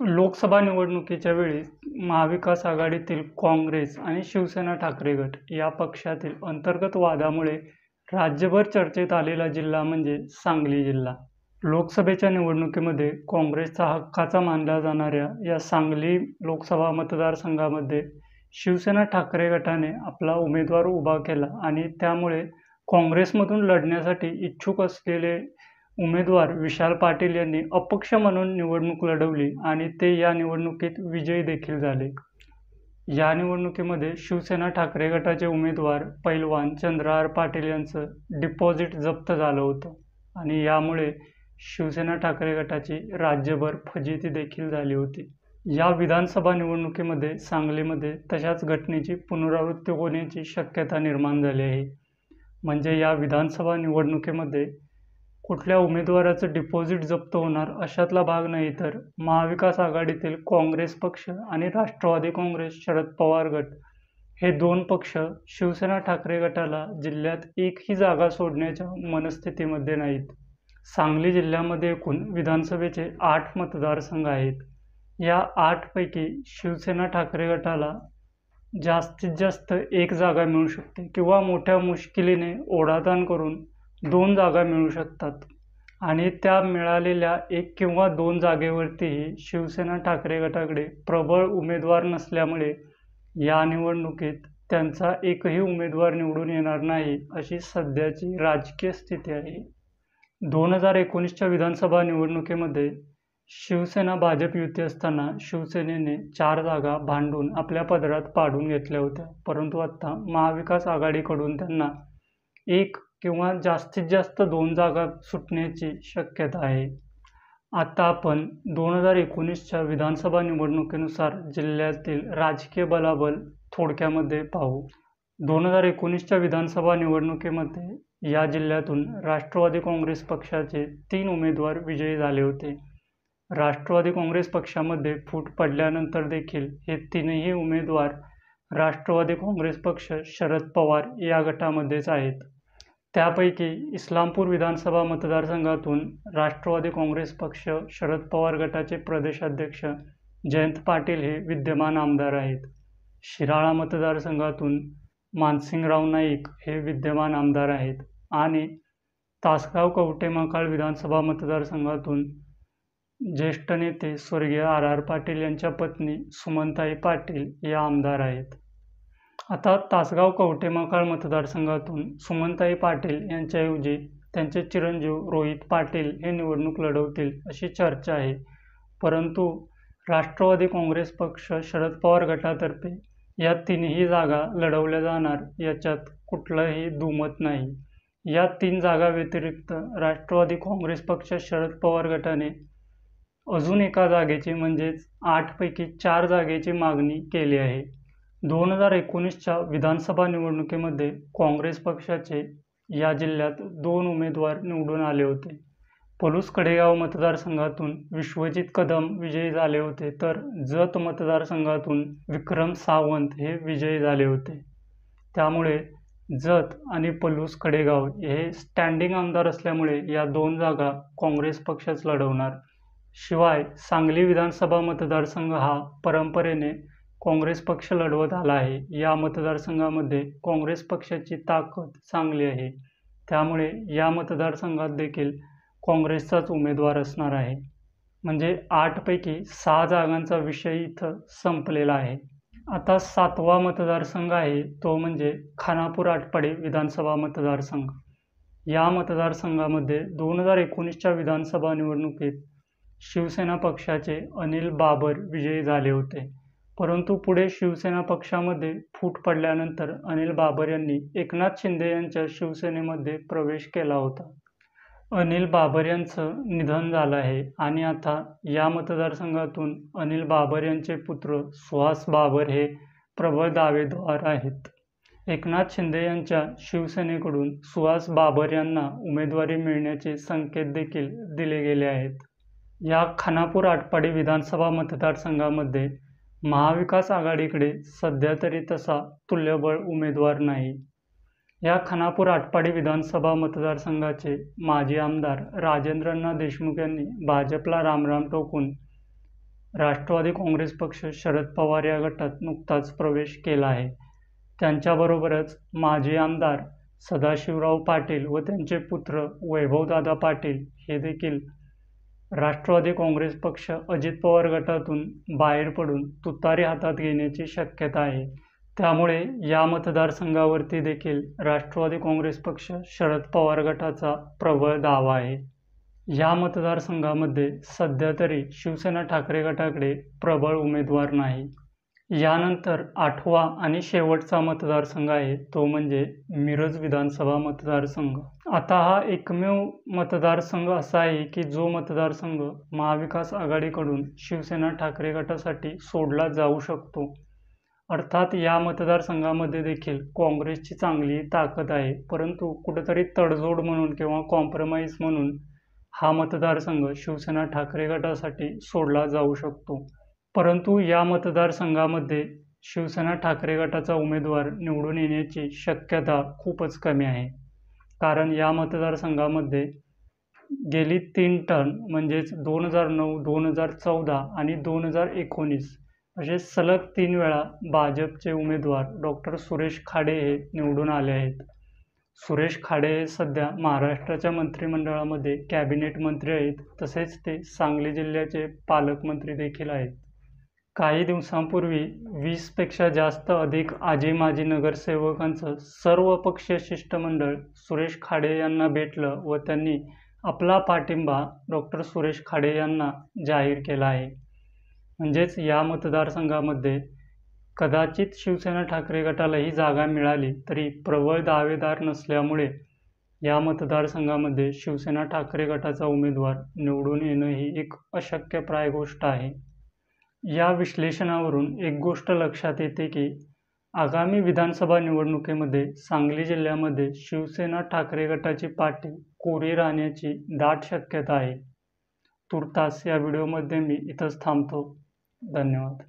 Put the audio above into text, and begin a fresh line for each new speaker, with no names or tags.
लोकसभा निवडणुकीच्या वेळी महाविकास आघाडीतील काँग्रेस आणि शिवसेना ठाकरे गट या पक्षातील अंतर्गत वादामुळे राज्यभर चर्चेत आलेला जिल्हा म्हणजे सांगली जिल्हा. लोकसभेच्या निवडणुकीमध्ये काँग्रेसचा हक्काचा मानल्या जाणाऱ्या या सांगली लोकसभा मतदारसंघामध्ये शिवसेना ठाकरे गटाने आपला उमेदवार उभा केला आणि त्यामुळे काँग्रेसमधून लढण्यासाठी इच्छुक असलेले उमेदवार विशाल पाटील यांनी अपक्ष म्हणून निवडणूक लढवली आणि ते या निवडणुकीत विजयी देखील झाले. या निवडणुकीमध्ये शिवसेना ठाकरे गटाचे उमेदवार पैलवान चंद्रहार पाटील यांचं डिपॉझिट जप्त झालं होतं आणि यामुळे शिवसेना ठाकरे गटाची राज्यभर फजिती देखील झाली होती. या विधानसभा निवडणुकीमध्ये सांगलीमध्ये तशाच घटनेची पुनरावृत्ती होण्याची शक्यता निर्माण झाली आहे. म्हणजे या विधानसभा निवडणुकीमध्ये कुठल्या उमेदवाराचं डिपॉझिट जप्त होणार अशातला भाग नाही, तर महाविकास आघाडीतील काँग्रेस पक्ष आणि राष्ट्रवादी काँग्रेस शरद पवार गट हे दोन पक्ष शिवसेना ठाकरे गटाला जिल्ह्यात एकही जागा सोडण्याच्या मनस्थितीमध्ये नाहीत. सांगली जिल्ह्यामध्ये एकूण विधानसभेचे 8 मतदारसंघ आहेत. या 8 पैकी शिवसेना ठाकरे गटाला जास्तीत जास्त 1 जागा मिळू शकते किंवा मोठ्या मुश्किलीने ओढाताण करून 2 जागा मिळू शकतात आणि त्या मिळालेल्या 1 किंवा 2 जागेवरतीही शिवसेना ठाकरे गटाकडे प्रबळ उमेदवार नसल्यामुळे या निवडणुकीत त्यांचा एकही उमेदवार निवडून येणार नाही अशी सध्याची राजकीय स्थिती आहे. 2019च्या विधानसभा निवडणुकीमध्ये शिवसेना भाजप युती असताना शिवसेनेने 4 जागा भांडून आपल्या पदरात पाडून घेतल्या होत्या, परंतु आता महाविकास आघाडीकडून त्यांना 1 किंवा जास्तीत जास्त 2 जागा सुटण्याची शक्यता आहे. आता आपण 2019च्या विधानसभा निवडणुकीनुसार जिल्ह्यातील राजकीय बलाबल थोडक्यामध्ये पाहू. 2019च्या विधानसभा निवडणुकीमध्ये या जिल्ह्यातून राष्ट्रवादी काँग्रेस पक्षाचे 3 उमेदवार विजयी झाले होते. राष्ट्रवादी काँग्रेस पक्षामध्ये फूट पडल्यानंतर देखील हे 3ही उमेदवार राष्ट्रवादी काँग्रेस पक्ष शरद पवार या गटामध्येच आहेत. त्यापैकी इस्लामपूर विधानसभा मतदारसंघातून राष्ट्रवादी काँग्रेस पक्ष शरद पवार गटाचे प्रदेशाध्यक्ष जयंत पाटील हे विद्यमान आमदार आहेत. शिराळा मतदारसंघातून मानसिंगराव नाईक हे विद्यमान आमदार आहेत आणि तासगाव कवठेमहांकाळ विधानसभा मतदारसंघातून ज्येष्ठ नेते स्वर्गीय आर पाटील यांच्या पत्नी सुमनताई पाटील या आमदार आहेत. आता तासगाव कवठेमहांकाळ मतदारसंघातून सुमनताई पाटील यांच्याऐवजी त्यांचे चिरंजीव रोहित पाटील हे निवडणूक लढवतील अशी चर्चा आहे, परंतु राष्ट्रवादी काँग्रेस पक्ष शरद पवार गटातर्फे या 3ही जागा लढवल्या जाणार याच्यात कुठलंही दुमत नाही. या 3 जागा व्यतिरिक्त राष्ट्रवादी काँग्रेस पक्ष शरद पवार गटाने अजून एका जागेची म्हणजेच 8 पैकी 4 जागेची मागणी केली आहे. 2019च्या विधानसभा निवडणुकीमध्ये काँग्रेस पक्षाचे या जिल्ह्यात 2 उमेदवार निवडून आले होते. पलूस कडेगाव मतदारसंघातून विश्वजित कदम विजयी झाले होते, तर जत मतदारसंघातून विक्रम सावंत हे विजयी झाले होते. त्यामुळे जत आणि पलूस कडेगाव हे स्टँडिंग आमदार असल्यामुळे या 2 जागा काँग्रेस पक्षच लढवणार. शिवाय सांगली विधानसभा मतदारसंघ हा परंपरेने काँग्रेस पक्ष लढवत आला आहे. या मतदारसंघामध्ये काँग्रेस पक्षाची ताकद चांगली आहे, त्यामुळे या मतदारसंघात देखील काँग्रेसचाच उमेदवार असणार आहे. म्हणजे 8 पैकी 6 जागांचा विषय इथं संपलेला आहे. आता 7वा मतदारसंघ आहे तो म्हणजे खानापूर आटपाडी विधानसभा मतदारसंघ. या मतदारसंघामध्ये 2019च्या विधानसभा निवडणुकीत शिवसेना पक्षाचे अनिल बाबर विजयी झाले होते, परंतु पुढे शिवसेना पक्षामध्ये फूट पडल्यानंतर अनिल बाबर यांनी एकनाथ शिंदे यांच्या शिवसेनेमध्ये प्रवेश केला होता. अनिल बाबर यांचं निधन झालं आहे आणि आता या मतदारसंघातून अनिल बाबर यांचे पुत्र सुहास बाबर हे प्रबळ दावेदार आहेत. एकनाथ शिंदे यांच्या शिवसेनेकडून सुहास बाबर यांना उमेदवारी मिळण्याचे संकेत देखील दिले गेले आहेत. या खानापूर आटपाडी विधानसभा मतदारसंघामध्ये महाविकास आघाडीकडे सध्या तरी तसा तुल्यबळ उमेदवार नाही. या खानापूर आटपाडी विधानसभा मतदारसंघाचे माजी आमदार राजेंद्रअण्णा देशमुख यांनी भाजपला रामराम ठोकून राष्ट्रवादी काँग्रेस पक्ष शरद पवार या गटात नुकताच प्रवेश केला आहे. त्यांच्याबरोबरच माजी आमदार सदाशिवराव पाटील व त्यांचे पुत्र वैभवदादा पाटील हे देखील राष्ट्रवादी काँग्रेस पक्ष अजित पवार गटातून बाहेर पडून तुतारी हातात घेण्याची शक्यता आहे. त्यामुळे या मतदारसंघावरती देखील राष्ट्रवादी काँग्रेस पक्ष शरद पवार गटाचा प्रबळ दावा आहे. या मतदारसंघामध्ये सध्या तरी शिवसेना ठाकरे गटाकडे प्रबळ उमेदवार नाही. यानंतर 8वा आणि शेवटचा मतदारसंघ आहे तो म्हणजे मिरज विधानसभा मतदारसंघ. आता हा एकमेव मतदारसंघ असा आहे की जो मतदारसंघ महाविकास आघाडीकडून शिवसेना ठाकरे गटासाठी सोडला जाऊ शकतो. अर्थात या मतदारसंघामध्ये देखील काँग्रेसची चांगली ताकद आहे, परंतु कुठेतरी तडजोड म्हणून किंवा कॉम्प्रोमाइज म्हणून हा मतदारसंघ शिवसेना ठाकरे गटासाठी सोडला जाऊ शकतो. परंतु या मतदारसंघामध्ये शिवसेना ठाकरे गटाचा उमेदवार निवडून येण्याची शक्यता खूपच कमी आहे. कारण या मतदारसंघामध्ये गेली 3 टर्म म्हणजेच 2009, 2014 आणि 2019 असे सलग 3 वेळा भाजपचे उमेदवार डॉक्टर सुरेश खाडे हे निवडून आले आहेत. सुरेश खाडे हे सध्या महाराष्ट्राच्या मंत्रिमंडळामध्ये कॅबिनेट मंत्री आहेत, तसेच ते सांगली जिल्ह्याचे पालकमंत्री देखील आहेत. काही दिवसांपूर्वी 20पेक्षा जास्त अधिक आजी माजी नगरसेवकांचं सर्वपक्षीय शिष्टमंडळ सुरेश खाडे यांना भेटलं व त्यांनी आपला पाठिंबा डॉक्टर सुरेश खाडे यांना जाहीर केला आहे. म्हणजेच या मतदारसंघामध्ये कदाचित शिवसेना ठाकरे गटालाही जागा मिळाली तरी प्रबळ दावेदार नसल्यामुळे या मतदारसंघामध्ये शिवसेना ठाकरे गटाचा उमेदवार निवडून येणं ही एक अशक्यप्राय गोष्ट आहे. या विश्लेषणावरून एक गोष्ट लक्षात येते की आगामी विधानसभा निवडणुकीमध्ये सांगली जिल्ह्यामध्ये शिवसेना ठाकरे गटाची पाठी कोरी राहण्याची दाट शक्यता आहे. तूर्तास या व्हिडिओमध्ये मी इथंच थांबतो. धन्यवाद.